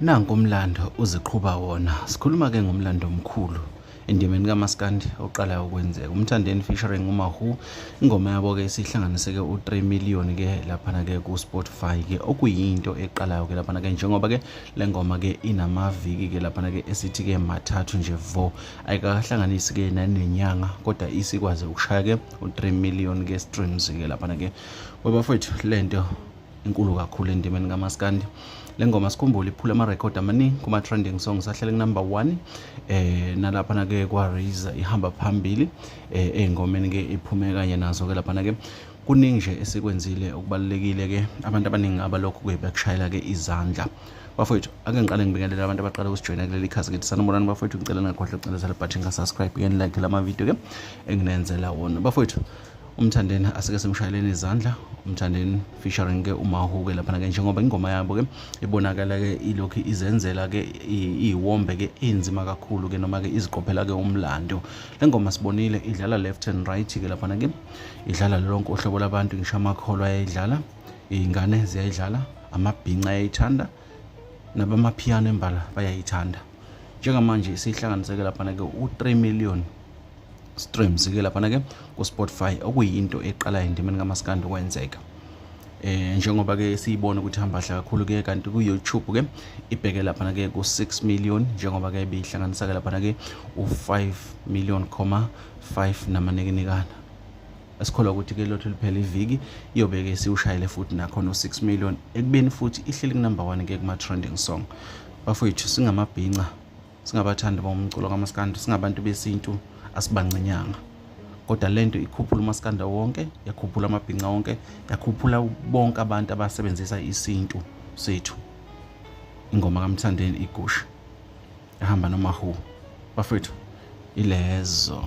Nanku umlando uziqhubha wona. Sikhuluma ke ngomlando omkhulu endimeni kaMaskandi oqala ukwenzeka. Umthandeni featuring uMahu. Ingoma yabo ke sihlanganise ke u3 million ke lapha ke ku Spotify ke okuyinto eqalayo ke lapha ke njengoba ke lengoma ke inamaviki ke lapha ke esithi ke mathathu nje vo. Ayikahlanganisi ke nanenyanga kodwa isikwazi ukushaya ke u3 million ke streams ke lapha ke. Webafethu lento inkulu kakhulu endimeni kaMaskandi. Lengoma sikhumbule iphula ama-record amaningi kuma trending songs ahlele number 1 nalapha na ke kwa raise ihamba phambili engomeni ke iphume kanye nazo ke lapha na ke kuningi nje esikwenzile okubalekile ke abantu abaningi abalokho kuyibakushayela ke izandla. Bafowethu ake ngiqale ngibingelela abantu abaqala ukusijoyina kuleli khasi ke sanibonani bafowethu ngicela ngakhohle ukucela button ka subscribe ke like lama video ke enginenzela wona. Bafowethu umthandeni asike simshayeleni izandla umthandeni featuring ke uMahu ke lapha ke njengoba ingoma yabo ke ibonakala ke ilokhu izenzela ke iwombe ke inzima kakhulu ke noma ke iziqophela ke umlando. Lengoma sibonile idlala left and right ke lapha ke idlala lonke uhlobo labantu ngisho amakholo ayidlala izingane ziyayidlala amabhinqa ayayithanda nabamapiano embala bayayithanda. Njengamanje sihlanganiseke lapha ke u3 million streams ke lapha ke ku Spotify okuyinto eqala endimeni kaMaskandi kwenzeka njengoba ke siyibona ukuthi hamba kahle kakhulu ke kanti ku YouTube ke ibheke lapha ke ku 6 million njengoba ke bihlanganisa ke lapha ke u5 million,5 namanekenikana. Esikholwa ukuthi ke lotho liphela iviki iyobe ke siushayile futhi nakhona u6 million ekubeni futhi ihleli ku number 1 ke kuma trending song. Bafowethu singamabhinqa singabathandi bomculo kaMaskandi singabantu besintu asibanqinyanga kodwa lento ikhuphula uMaskandi wonke yakhuphula amabhinqa wonke yakhuphula bonke abantu abasebenzisa isintu sethu. Ingoma kaMthandeni igusha ehamba noMahu bafethu ilezo.